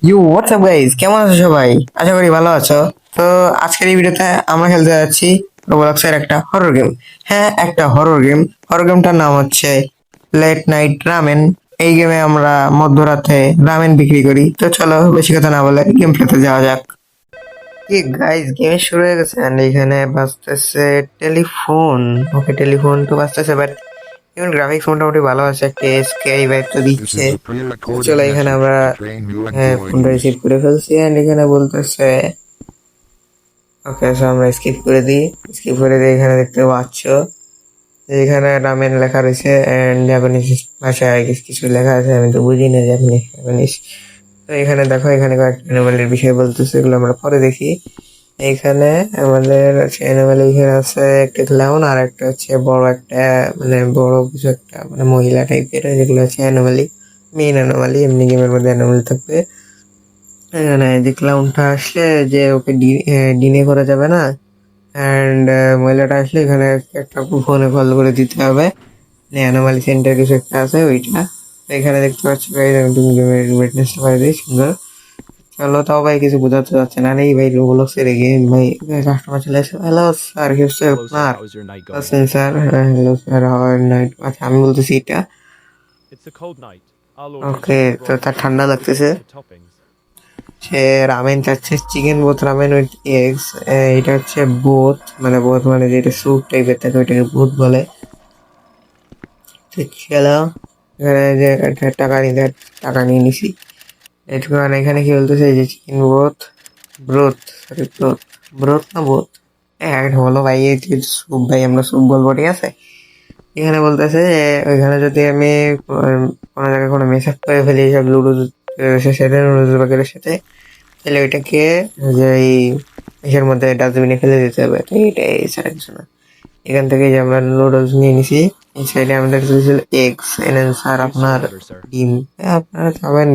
WhatsApp guys, কেমন আছো সবাই? আশা করি ভালো আছো। তো আজকের এই ভিডিওতে আমরা খেলতে যাচ্ছি রোবলক্সের একটা হরর গেম। হ্যাঁ, একটা হরর গেম। হরর গেমটার নাম হচ্ছে লেট নাইট রামেন। এই গেমে আমরা মধ্যরাতে রামেন বিক্রি করি। তো চলো বেশি কথা না বলে গেম প্লেতে যাওয়া যাক। কি গাইস, গেম শুরু হয়ে গেছে and এখানে বাজতেছে টেলিফোন। ওকে, টেলিফোন তো বাজতেছে, বাট এখন গ্রাফিক্স মোটামুটি ভালো আছে, একটা স্ক্যারি ভাইব তো This দিচ্ছে। is a তো pre-recorded চলো এখানে message আমরা to train new ফোনটা রিসিভ employees. করে ফেলছি এন্ড এখানে বলতেছে ওকে, সো আমরা স্কিপ করে দিই। স্কিপ করে দিয়ে এখানে দেখতে পাচ্ছ যে এখানে রামেন লেখা রয়েছে এন্ড জাপানিজ ভাষায় কিছু লেখা আছে, আমি তো বুঝি না জাপানিজ। তো এখানে দেখো, এখানে কয়েকটা অ্যানিমালের বিষয় বলতেছে, এগুলো আমরা পরে দেখি। এখানে আমাদের অ্যানিমাল এখানে আছে একটা ক্লাউন, আর একটা হচ্ছে বড় একটা, মানে বড় কিছু একটা, মানে মহিলা টাইপের, যেগুলো হচ্ছে অ্যানোমালি, মেইন অ্যানোমালি। এমনি গেমের মধ্যে অ্যানোমালি থাকবে। এখানে যে ক্লাউনটা আসলে যে ওকে ডিনে করা যাবে না, অ্যান্ড মহিলাটা আসলে এখানে একটা ফোনে কল করে দিতে হবে। অ্যানোমালি সেন্টার কিছু একটা আছে ওইটা। তো এখানে দেখতে পাচ্ছ গাইস, আমি তুমি গেমের উইটনেসটা পাই দিই সুন্দর। চলো, তাও ভাই কিছু বোঝাতে যাচ্ছে না, নেই ভাই রোবলক্সের গেম ভাই। কাস্টমার চলে আসে, হ্যালো স্যার, কি হচ্ছে Hello, sir. আপনার? How is your night going? আছেন স্যার? হ্যালো স্যার, হাওয়ার নাইট। আচ্ছা, আমি বলতেছি এটা। It's a cold night. I'll order a okay, chicken তো broth তার with ঠান্ডা extra লাগতেছে। extra toppings. সে রামেন চাচ্ছে, chicken both ramen with eggs. এটা হচ্ছে বোথ, মানে বোথ মানে যেটা স্যুপ টাইপের থাকে ওইটাকে বোথ বলে। তো চলো, এখানে যে একটা টাকা নিতে, টাকা নিয়ে নিছি। একটু মানে এখানে কি বলতেছে, এই যে chicken both, broth, sorry broth, broth না বোথ, একটা বলো ভাই, এই যে স্যুপ ভাই, আমরা স্যুপ বলবো, ঠিক আছে? এখানে বলতেছে যে ওইখানে যদি আমি কোনো জায়গায় কোনো মেস আপ করে ফেলি সব লুডোজ সাথে, নুডলস প্যাকেটের সাথে, তাহলে ওইটাকে যে এই ইসের মধ্যে ডাস্টবিনে ফেলে দিতে হবে। তো এইটাই, ছাড়া কিছু না। এখান থেকে যে আমরা নুডলস নিয়ে নিছি, এই সাইডে আমাদের কিছু ছিল এগস এনেন স্যার, Here's your আপনার order, sir. ডিম। আপনারা খাবেন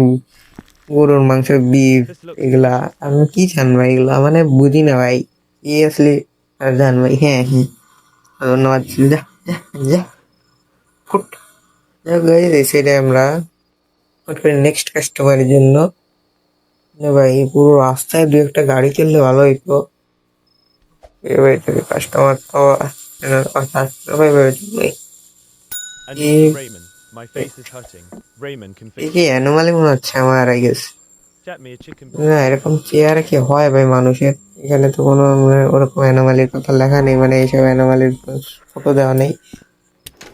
গরুর মাংস, বিফ, This looks এগুলা delicious. আমি কি জান ভাই, এগুলা মানে বুঝি না ভাই। আসলে জান ভাই, হ্যাঁ হ্যাঁ, ধন্যবাদ। যা যা যা, ফুট। এই সাইডে আমরা নেক্সট কাস্টমারের জন্য। না ভাই, পুরো রাস্তায় দু একটা গাড়ি চললে ভালো হইতো। এবার কাস্টমার তো কথা আসতে হবে ভাই। And কি you too, Raymond. My face is hurting. Raymond can A fix কি it. অ্যানোমালি মনে হচ্ছে আমার, I guess. Get me a chicken broth না, with এরকম extra চেয়ারে toppings. কি হয় ভাই মানুষের? এখানে তো কোনো ওরকম অ্যানোমালির কথা লেখা নেই, মানে এইসব অ্যানোমালির ফটো দেওয়া নেই।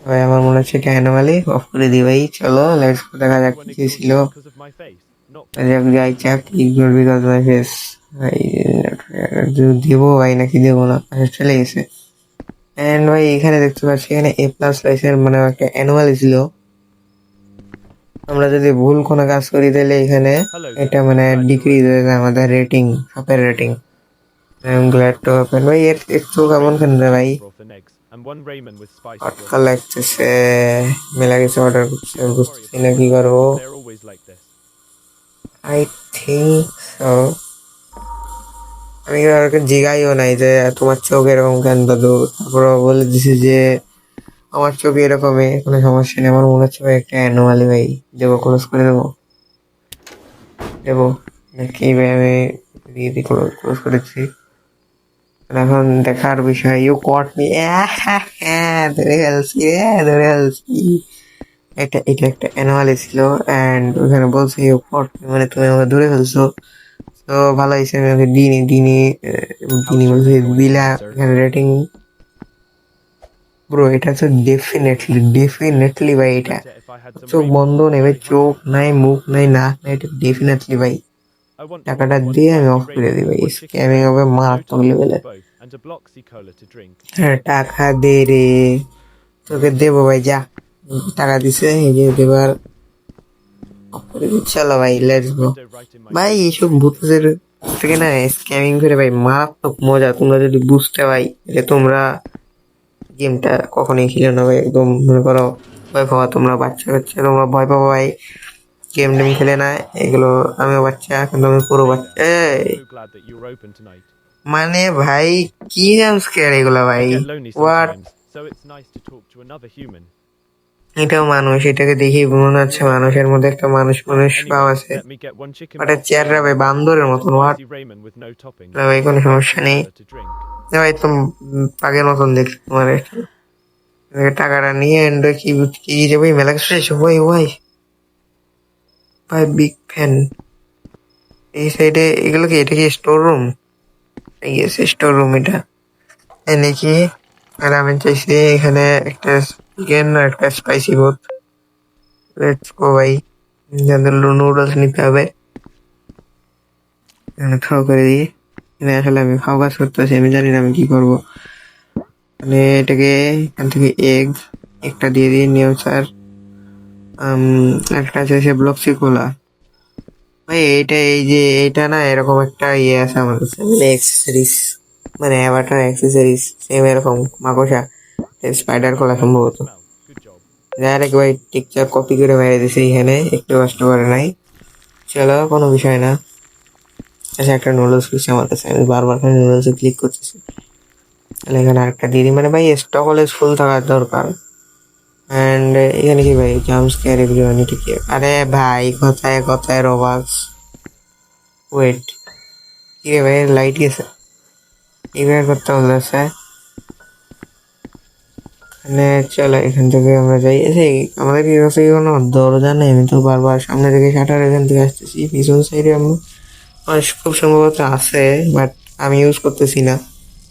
ভাই আমার মনে হচ্ছে এটা অ্যানোমালি, অফ করে দিই ভাই। চলো লেটস দেখা যাক Anyone কি ignored ছিল। you because of my face, not because of যাই you. চাক, ইগনোর বিকজ মাই ফেস। ভাই দেবো ভাই নাকি দেবো না, চলে গেছে। এন্ড ভাই এখানে দেখতে পাচ্ছি, এখানে এ প্লাস লাইসের মানে একটা অ্যানুয়ালি ছিল। আমরা যদি ভুল কোনো কাজ করি তাহলে এখানে Hello, এটা sir. মানে Glad you're ডিক্রিজ হয়ে open. যায় আমাদের রেটিং, শপের rating. I am glad to open. ভাই এর একটু One কেমন Raymond কেন with রে ভাই? chicken broth and eggs, and one Raymond with spicy broth. হটকা লাগতেছে, মেলা কিছু অর্ডার করছে, Don't worry বুঝতেছি about না the কি order. করবো। They're always like this. I think so. আমি আর জিগাইও নাই যে তোমার চোখ এরকম কেন দাদু, তারপর বলে দিছি যে আমার চোখ এরকমই, কোনো সমস্যা নেই। আমার মনে হচ্ছে ভাই একটা অ্যানোমালি ভাই। দেবো, ক্লোজ করে দেবো, দেবো নাকি ভাই? আমি দিয়ে দিই, ক্লোজ করেছি। এখন দেখার বিষয়, ইউ কট মি। হ্যাঁ, ধরে ফেলছি, ধরে ফেলছি। এটা একটা অ্যানোমালি ছিল অ্যান্ড ওখানে বলছে ইউ কট মি, মানে তুমি আমাকে ধরে ফেলছো। তো ভালো হয়েছে, আমি ওকে দিইনি দিইনি দিইনি How's your বলছি, night going, দিলা kind sir? এখানে রেটিং। ব্রো এটা তো ডেফিনেটলি ডেফিনেটলি ভাই, এটা Better if I had some চোখ Raymond বন্ধ with নেই ভাই, extra চোখ honey. নাই, মুখ নাই, নাক নাই, এটা ডেফিনেটলি ভাই। I want to টাকাটা order one দিয়ে আমি spicy অফ করে দিই Raymond, ভাই, one chicken স্ক্যামিং broth, হবে no মারাত্মক toppings লেভেলে। for both, and a Bloxy cola to drink. হ্যাঁ, টাকা দে রে, তোকে দেবো ভাই, যা। টাকা দিছে, এই যে দেবার off করে দিই। চলো ভাই, There's let's a go. window right in my ভাই face. এইসব Fix it. ভূতের থেকে না স্ক্যামিং করে ভাই মারাত্মক মজা, তোমরা যদি বুঝতে ভাই, যে তোমরা গেমটা কখনোই খেলে না ভাই, একদম মনে করো ভয় পাওয়া, তোমরা বাচ্চা কাচ্চা, তোমরা ভয় পাবো ভাই, গেম টেম খেলে না এগুলো। আমিও বাচ্চা, কিন্তু আমি পুরো Hey বাচ্চা। there. I'm এই, so glad that you're open tonight. মানে ভাই কি জাম্প স্ক্যার এগুলো I ভাই? get lonely what? sometimes, so it's nice to talk to another human. এটাও মানুষ, এটাকে দেখেই মনে হচ্ছে মানুষের মধ্যে একটা মানুষ মানুষ ভাব Anyway, আছে। let me get one chicken ওটা broth চেহারা ভাই ramen বান্দরের and মতন, some what? spicy ramen with no toppings. ভাই কোনো A সমস্যা bloxy নেই। cola to drink. ভাই তুমি পাগের মতন দেখছি তোমার একটু। টাকাটা নিয়ে এন্ড কি কি যাবে মেলা কিছু চাইছো ভাই ভাই। ভাই বিগ ফ্যান। এই সাইডে এগুলো কি, এটা কি store room? Yes store room এটা। নাকি আর আমি চাইছি এখানে একটা চিকেন আর একটা স্পাইসি বোথ। লেটস গো ভাই। যাদের নুডলস নিতে হবে এখানে থ্রো করে দিই। এখানে আসলে আমি খাওয়া কাজ করতেছি, আমি জানি না আমি কি করবো। মানে এটাকে এখান থেকে একটা দিয়ে দিই নিয়ম স্যার। একটা আছে সে ব্লক্সি কোলা। ভাই এইটা এই যে এইটা না এরকম একটা ইয়ে আছে আমার কাছে, মানে অ্যাক্সেসরিজ, মানে অ্যাভাটার অ্যাক্সেসরিজ সেম এরকম মাকড়সা স্পাইডার কোলা সম্ভবত। Smell. Good job. ডাইরেক্ট ভাই টিকচার কপি করে বাইরে দিছে এখানে, একটু কষ্ট করে নাই। চলো কোনো বিষয় না। আচ্ছা একটা নুডলস খুঁজছে আমার কাছে, আমি বারবার নুডলসে ক্লিক করতেছি। তাহলে এখানে আরেকটা দিয়ে দিই, মানে ভাই স্টক অলওয়েজ ফুল থাকার দরকার। অ্যান্ড এখানে কি ভাই জাম্প স্কেয়ার এভরিওয়ান, এটা কি? আরে ভাই কথায় কথায় রোবাক্স। ওয়েট, কি রে ভাই লাইট গেছে, এবার করতে বলতেছে। মানে চলো এখান থেকে আমরা যাই। আমাদের কি কাছে কোনো দরজা নেই? আমি তো বারবার সামনে থেকে শাটার এখান থেকে আসতেছি, পিছন সাইডে আমরা খুব সম্ভবত আছে, বাট আমি ইউজ করতেছি না।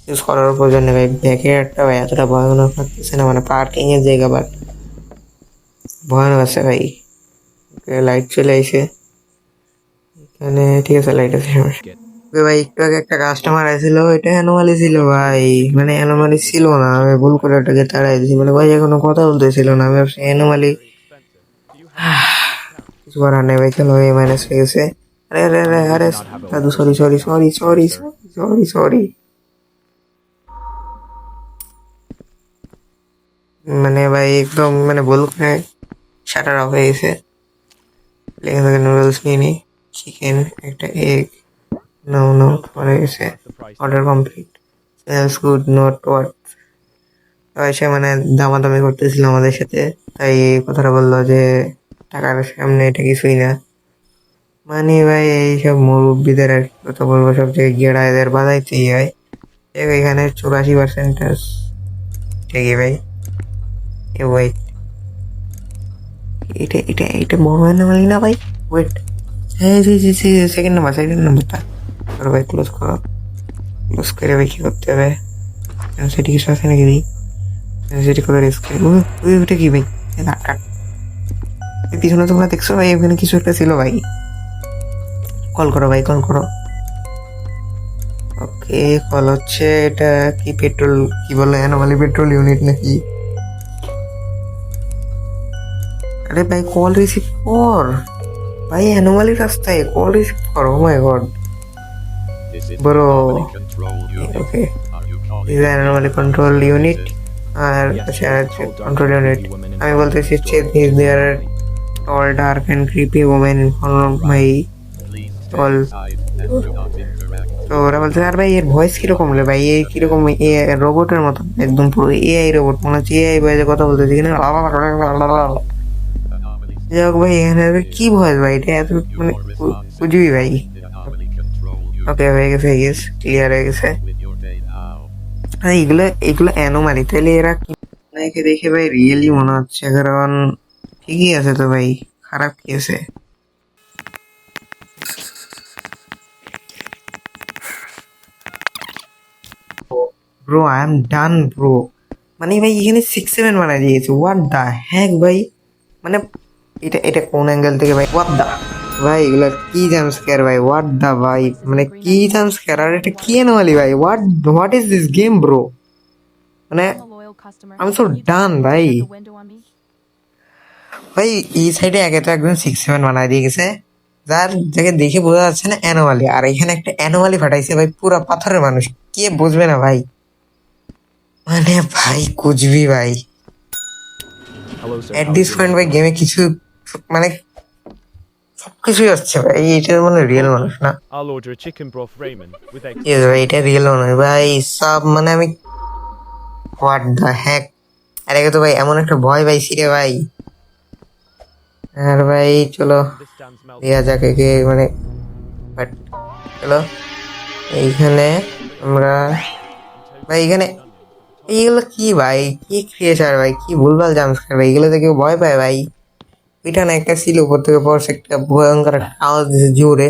ইউজ করার প্রয়োজন নেই ভাই। ব্যাকে একটা ভাই এতটা ভয়ানক লাগতেছে না, মানে পার্কিং এর জায়গা, বাট ভয়ানক আছে ভাই। লাইট চলে আইছে এখানে, ঠিক আছে লাইট আছে, সমস্যা। ওকে ভাই একটু আগে একটা কাস্টমার আসছিল, এটা অ্যানোমালি ছিল ভাই, মানে অ্যানোমালি ছিল না, আমি ভুল করে ওটাকে তাড়াই দিয়েছি। মানে ভাই এখনো কথা বলতেছিল না, আমি ভাবছি anomaly. Very expensive. Do you have a account? কিছু করার নেই ভাই, চলো এই মাইনাস হয়ে গেছে। আরে আরে আরে আরে দাদু, sorry sorry sorry sorry sorry sorry. মানে ভাই একদম মানে ভুল করে শাটার অফ হয়ে গেছে। এখান থেকে নুডলস নিয়ে নিই, চিকেন একটা এগ। নো নো পরে গেছে, What's the price? Order complete, sales good not what. সে মানে দামাদামি করতেছিল আমাদের সাথে, তাই এই কথাটা বললো যে টাকার সামনে এটা কিছুই না। মানে ভাই এইসব মুরব্বীদের আর কি কথা বলবো, সব জায়গায় গেড়া এদের বাজাইতেই হয়। এখানে 84% ঠিকই ভাই। এ ওয়েট, এটা এটা এটা বড় অ্যানোমালি না ভাই? ওয়েট, হ্যাঁ জি জি জি, সেকেন্ড নাম্বারটা করো ভাই, ক্লোজ করো। ক্লোজ করে ভাই কি করতে হবে? সেটি কিছু আছে নাকি ভাই? সেটি করে রেস্ক করে ওইটা কি ভাই? কাট, পিছনে তোমরা দেখছো ভাই ওখানে কিছু একটা ছিল ভাই। কল করো ভাই, কল করো। ওকে কল হচ্ছে, এটা কি পেট্রোল কি বলে, অ্যানোমালি পেট্রোল ইউনিট নাকি? আরে ভাই কল রিসিভ কর ভাই, অ্যানোমালি রাস্তায় কল রিসিভ করো। Oh my god bro. Okay is anomaly control unit. আর আচ্ছা কন্ট্রোল ইউনিট আমি বলতেছি হচ্ছে is there tall dark and creepy women from my tall. তো ওরা বলছে আর ভাই এর ভয়েস কিরকম রে ভাই, এই কিরকম রোবটের মতো, একদম পুরো এআই রোবট, মনে হচ্ছে এআই ভয়েসে কথা বলতেছি কিনা। যাই হোক ভাই এখানে কি ভয়েস ভাই, এটা এত মানে বুঝবি ভাই। ওকে হয়ে গেছে, ক্লিয়ার হয়ে গেছে। আর এগুলো এগুলো অ্যানোমালি, তাহলে এরা কি একে দেখে ভাই রিয়েলি মনে হচ্ছে, কারণ ঠিকই আছে তো ভাই, খারাপ কি আছে? Bro I am done bro. মানে ভাই এখানে 6-7 বানাই দিয়েছে, হোয়াট দা হ্যাক ভাই। মানে এটা এটা কোন অ্যাঙ্গেল থেকে ভাই, হোয়াট দা ভাই, এগুলা কি জাম্প স্কেয়ার ভাই, হোয়াট দা ভাই, মানে কি জাম্প স্কেয়ার, আর এটা কি অ্যানোমালি ভাই, what what is this game bro. মানে আমি সো ডান ভাই। ভাই এই সাইডে আগে তো একদম 6-7 বানাই দিয়ে গেছে, যার যাকে দেখে বোঝা যাচ্ছে না অ্যানোমালি, আর এখানে একটা অ্যানোমালি ফাটাইছে ভাই, পুরা পাথরের মানুষ, কে বুঝবে না ভাই। মানে ভাই কুচবি ভাই, Hello, sir. At How are this you point ভাই doing? গেমে কিছু মানে সবকিছুই হচ্ছে ভাই, এটা মানে রিয়েল মানুষ না। I'll order a chicken broth ramen with eggs. Yes ভাই এটা রিয়েল মানুষ ভাই, সব মানে আমি হোয়াট দ্য হ্যাক। আর একে তো ভাই এমন একটা ভয় পাইছি রে ভাই। আর ভাই চলো This dam's দেয়া melted. যাক একে মানে বাট চলো এইখানে আমরা ভাই এখানে এইগুলো কি ভাই, কি ক্রিয়েচার ভাই, কি ভুলভাল জাম্পস্কার ভাই, এগুলো থেকে ভয় পায় ভাই। ওইটা না একটা ছিল উপর থেকে পড়ছে একটা ভয়ঙ্কর একটা আওয়াজ দিয়েছে জোরে,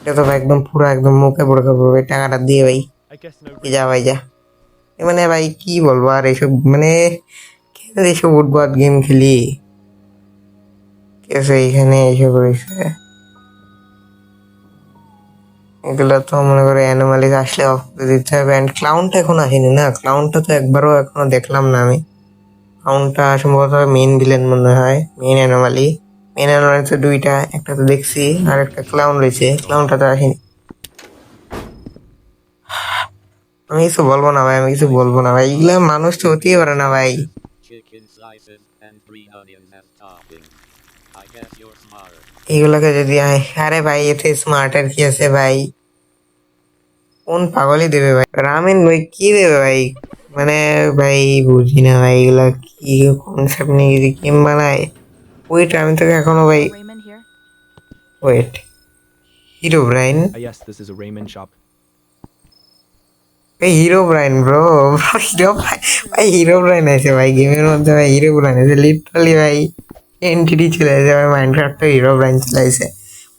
এটা তো ভাই একদম পুরো একদম মুখে পড়ে পড়বে টাকাটা দিয়ে ভাই। I guess no এই যা ভাই যা, এ মানে ভাই কি বলবো আর এইসব মানে কেন এইসব উদ্ভট গেম খেলি, কেসে এইখানে এইসব রয়েছে এগুলো তো মনে করে অ্যানোমালিস আসলে অফ করে দিতে হবে। অ্যান্ড ক্লাউনটা এখন আসেনি না, ক্লাউনটা তো একবারও এখনো দেখলাম না আমি। ক্লাউনটা সম্ভবত মেইন ভিলেন মনে হয়, মেইন অ্যানোমালি। মেইন অ্যানোমালি তো দুইটা, একটা তো দেখছি আর একটা ক্লাউন রয়েছে, ক্লাউনটা তো আসেনি। আমি কিছু বলবো না ভাই, আমি কিছু বলবো না ভাই, এগুলো মানুষ তো হতেই পারে না ভাই। Chicken slices and green onions as topping. I guess you're smart. এগুলোকে যদি আরে ভাই এতে স্মার্টার কি আছে ভাই, কোন পাগলই দেবে ভাই রামেন ভাই, কি দেবে ভাই মানে ভাই বুঝি না ভাই এগুলা কি কনসেপ্ট নিয়ে যদি গেম বানায়। ওয়েট আমি তোকে এখনো ভাই Raymond here. Wait, Herobrine, Ah, yes, this is a Raymond shop. এই হিরো ব্রাইন ব্রো, হিরো ভাই হিরো ব্রাইন আছে ভাই গেমের মধ্যে ভাই, হিরো ব্রাইন আছে লিটারালি ভাই, এনটিটি চলে আসে ভাই, মাইনক্রাফটে হিরো ব্রাইন চলে আসে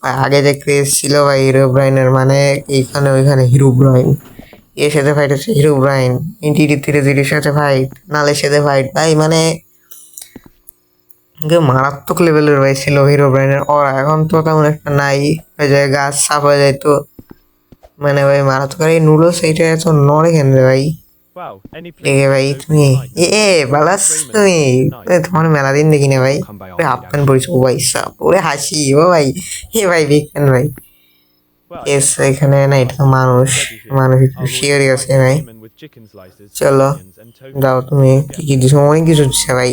ভাই। আগে যে ক্রেজ ছিল ভাই হিরো ব্রাইনের মানে এইখানে ওইখানে হিরো ব্রাইন, এর সাথে ফাইট হচ্ছে হিরো ব্রাইন, এনটিটি 3 সাথে ফাইট, নালের সাথে ফাইট ভাই, মানে মারাত্মক লেভেলের ভাই ছিল হিরো ব্রাইনের। ওর এখন তো তেমন একটা নাই, ওই যে গাছ সাফ হয়ে যায় তো মানে ভাই মারাত্মক। আর এই নুডলস এইটা এত নড়ে কেন রে ভাই, Wow, any দেখে ভাই তুমি বালাস তুমি তোমার মেলা দিন দেখি না ভাই, হাফ প্যান্ট পরিস ও ভাই সাপ ওরে হাসি ও ভাই, ভাই বিগ ফ্যান ভাই। Well, এস এখানে না এটা তো মানুষ, মানুষ একটু শিওরই আছে ভাই। with chicken slices, চলো onions, and tofu. দাও তুমি কি কি দিছো, অনেক কিছু দিচ্ছে ভাই।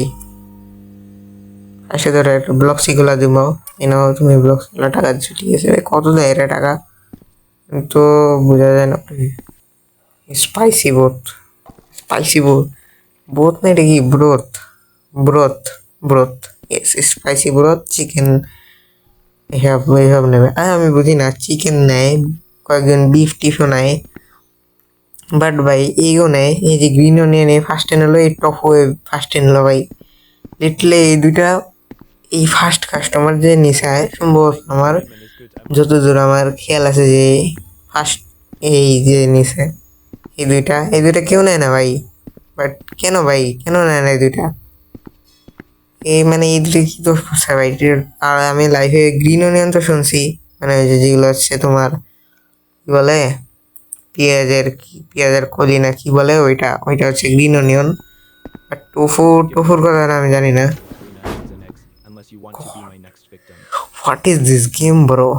আসে ধরে একটা ব্লক সিগুলা দিব, এনাও তুমি ব্লক সিগুলা টাকা দিচ্ছ ঠিক আছে ভাই, কত দেয় এটা টাকা তো বোঝা যায় না। স্পাইসি বোথ, স্পাইসি বোথ না এটা কি broth, broth broth yes spicy broth chicken এসব এসব নেবে। আমি বুঝি না চিকেন নেয়, কয়েকজন বিফ টিফও নেয়, বাট ভাই এইও নেয়। এই যে গ্রিন অনিয়ন এই ফার্স্ট এনলো, এই টপ ওয়ে ফার্স্ট এনলো ভাই, লিটলে এই দুইটা এই ফার্স্ট কাস্টমার যে নিশায় সম্ভবত আমার Raymond is good and যতদূর আমার খেয়াল আছে যে ফার্স্ট এই যে নিছে এই দুইটা কেউ নেয় না ভাই। বাট কেন ভাই কেন নেয় না এই দুইটা, এই মানে এই দুটো কি দোষ করছে ভাই। আর আমি লাইফে গ্রিন অনিয়ন তো শুনছি, মানে ওই যে যেগুলো হচ্ছে তোমার কি বলে পেঁয়াজের কলি না কি বলে ওইটা, ওইটা হচ্ছে গ্রিন অনিয়ন। বাট টোফুর কথা না আমি জানি না। green onions and eggs, unless you want to be my next victim. What is this game bro,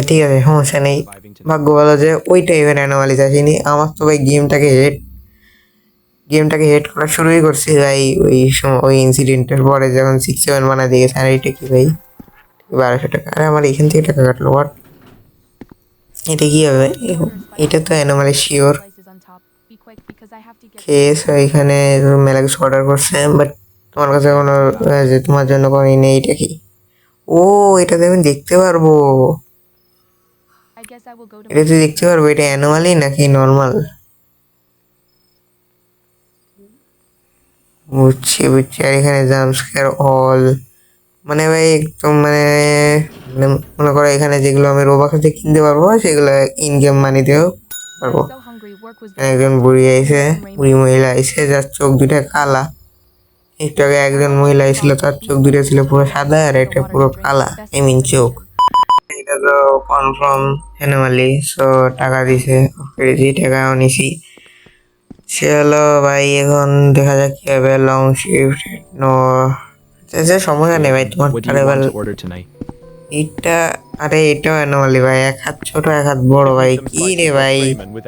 ঠিক আছে সমস্যা নেই। Surviving to ভাগ্য ভালো যে ওই টাইপের অ্যানোমালিস আসেনি। আমার তো ভাই গেমটাকে হেড করা শুরুই করছি ভাই ওই সময়, ওই ইনসিডেন্টের পরে যখন 6-7 বানা দিয়ে গেছে। আর এইটা কি ভাই 1200 টাকা, আরে আমার এখান থেকে টাকা কাটলো হোয়াট, এটা কি হবে? এটা তো anomaly sure. Slices on top. Be quick because I have to get. Case এখানে মেলা কিছু অর্ডার করছে, বাট তোমার কাছে কোনো যে তোমার জন্য কোনো ই নেই। এটা কি? ও এটাতে আমি দেখতে পারবো, I guess I will go to. এটা তুই দেখতে পারবো এটা অ্যানোমালি নাকি নর্মাল। বুঝছি আর এখানে জাম্পস্কেয়ার অল মানে ভাই একদম মানে মানে মনে করো এখানে যেগুলো আমি রোবাক থেকে কিনতে পারবো সেগুলো ইন গেম মানি দিয়েও পারবো। So hungry. Work was. একজন বুড়ি আইছে, বুড়ি মহিলা আইছে যার চোখ দুটা কালা। একটু আগে একজন মহিলা আইছিল তার চোখ দুটা ছিল পুরো সাদা আর এটা পুরো কালা, আই মিন চোখ। এটা তো কনফার্ম অ্যানোমালি, সো টাকা দিছে পেয়েছি, টাকাও নিছি। চলো ভাই এখন দেখা যাক কি হবে। লং শিফট নো সময় নেই ভাই তোমার What do you travel. want to order tonight? এইটা আরে এটাও অ্যানোমালি ভাই, এক হাত ছোট এক হাত বড় ভাই, কি রে ভাই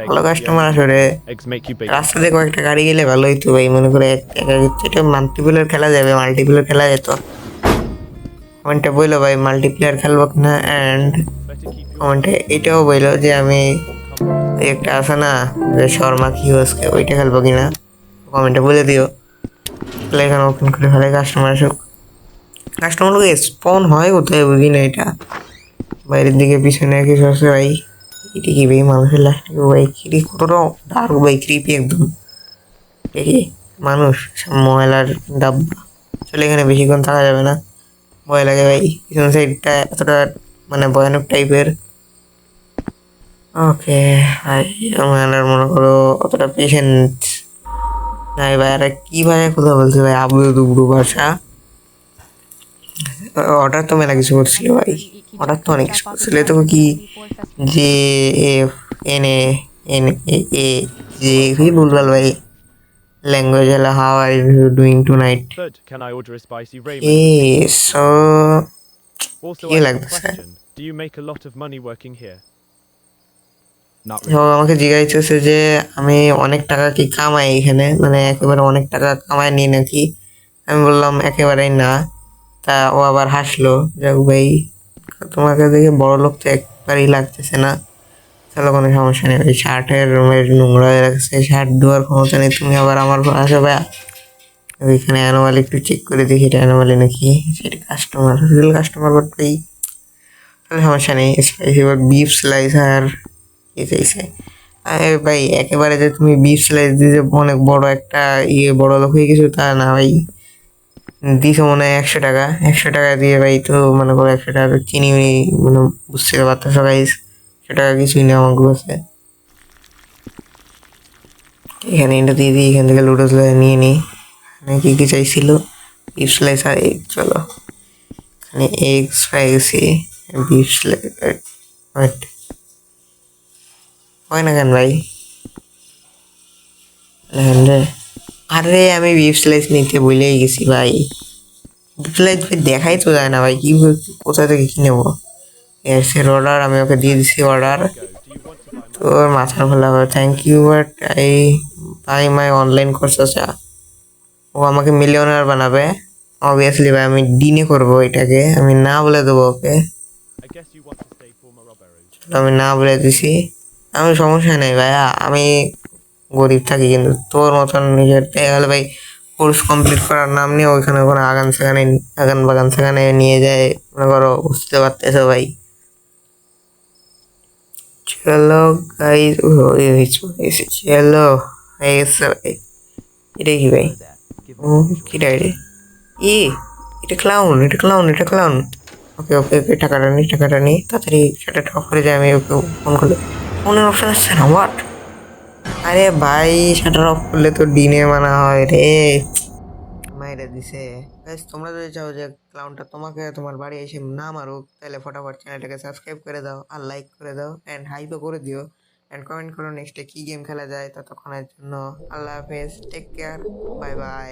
ভালো কাস্টমার আসলে। Eggs make you big. রাস্তাতে কয়েকটা গাড়ি গেলে ভালো হইতো ভাই, মনে করে এটা মাল্টিপ্লেয়ার খেলা যাবে, মাল্টিপ্লেয়ার খেলা যেত। কমেন্টে বললো ভাই মাল্টিপ্লেয়ার খেলবো কিনা, অ্যান্ড Better keep your কমেন্টে এটাও বললো যে আমি ওই একটা আছে না যে শর্মা কি ওইটা খেলবো কিনা, কমেন্টে বলে দিও। তাহলে এখানে ওপেন করে ফেলে, কাস্টমার আসুক। কাস্টমার লোক স্পন হয় কোথায় বুঝি না এটা। বাইরের দিকে পিছনে কিছু আছে ভাই। এটা কি ভাই মানুষের লাশ নাকি ভাই? কিরি কতটা ডার্ক ভাই, ক্রিপি একদম। দেখি মানুষ সব ময়লার ডাব্বা। চলে এখানে বেশিক্ষণ থাকা যাবে না, ভয় লাগে ভাই। পিছন সাইডটা এতটা মানে ভয়ানক টাইপের। ওকে ভাই, আমার মনে করো অতটা পেশেন্ট নাই ভাই। আর কি ভাই কথা বলছে ভাই, আবু দুবড়ু ভাষা। অর্ডার তো মেলা কিছু করছিল ভাই, অর্ডার তো অনেক কিছু করছিল। তো কি যে F N A N A A যে কি বলবাল ভাই, ল্যাঙ্গুয়েজ হলো how are you doing tonight. Third, can I order a spicy ramen? এ সো Also, কি I have a লাগতেছে? question. Do you make a lot of money working here? Not ও really. আমাকে জিজ্ঞাসা যে আমি অনেক টাকা কি কামাই এখানে, মানে একেবারে অনেক টাকা কামাই নি নাকি। আমি বললাম একেবারেই না। তা ও আবার হাসলো, যাক ভাই তোমাকে দেখে বড় লোক তো একবারই লাগতেছে না। চলো কোনো সমস্যা নেই, ওই শার্টের রুমের নোংরা হয়ে রাখছে, শার্ট ধোয়ার ক্ষমতা নেই, তুমি আবার আমার আসো ভাই। ওইখানে অ্যানোমালি একটু চেক করে দেখি এটা অ্যানোমালি নাকি সেটা কাস্টমার, রিয়েল কাস্টমার। বাট ভাই তাহলে সমস্যা নেই। স্পাইসি বাট বিফ স্লাইস আর কি চাইছে? আরে ভাই একেবারে যে তুমি বিফ স্লাইস দিয়ে যে অনেক বড় একটা বড় লোক হয়ে গেছো তা না ভাই। দিছো মনে হয় 100 টাকা, 100 টাকা দিয়ে ভাই তো মনে করো 100 টাকা চিনি মিনি মানে বুঝতে পারতেছো গাইস। 100 টাকা কিছুই নেই আমার কাছে। এখানে এটা দিয়ে দিই, এখান থেকে লুডোস নিয়ে নিই। এখানে কি কি চাইছিল? বিফ স্লাইস আর এগ। চলো এখানে এগস পাই গেছি, বিফ স্লাইস। ওয়েট, হয় না কেন ভাই? আরে আমি বিফ স্লাইস নিতে ভুলেই গেছি ভাই। বিফ স্লাইস দেখাই তো যায় না ভাই, কি কোথা থেকে কি নেবো? এর অর্ডার আমি ওকে দিয়ে দিছি order. Go. Do you want to buy my তোর মাথার খোলা হবে, thank you but I my online course আছে। ও আমাকে মিলিয়নার বানাবে অবভিয়াসলি ভাই। আমি ডিনে করবো এটাকে, আমি না বলে দেবো ওকে। I guess you want to stay for Marlborough. আমি না বলে দিছি, আমি সমস্যা নেই ভাইয়া। আমি গরিব থাকি কিন্তু তোর মতন নিজের গেলে ভাই কোর্স কমপ্লিট করার নাম নিয়ে ওইখানে ওখানে আগান বাগান সেখানে নিয়ে যায় মনে করো, বুঝতে পারতেছো ভাই। চলো গাইস, চলো হয়ে গেছে ভাই। এটা কি ভাই? ও কি ডাইরে? ই এটা ক্লাউন, এটা ক্লাউন, এটা ক্লাউন। ওকে ওকে ওকে, টাকাটা নি তাড়াতাড়ি সেটা অফ করে যায়। আমি ওকে ফোন করলে ফোনের অপশন আসছে না, হোয়াট? আরে ভাই শাটার অফ করলে তো ডিনে মানা হয় রে। মাইরা দিছে। গাইস তোমরা যদি চাও যে ক্লাউনটা তোমাকে তোমার বাড়ি এসে না মারুক, তাহলে ফটাফট চ্যানেলটাকে সাবস্ক্রাইব করে দাও আর লাইক করে দাও অ্যান্ড হাইপও করে দিও অ্যান্ড কমেন্ট করো নেক্সটে কি গেম খেলা যায়। ততক্ষণের জন্য আল্লাহ হাফেজ, টেক কেয়ার, বাই বাই।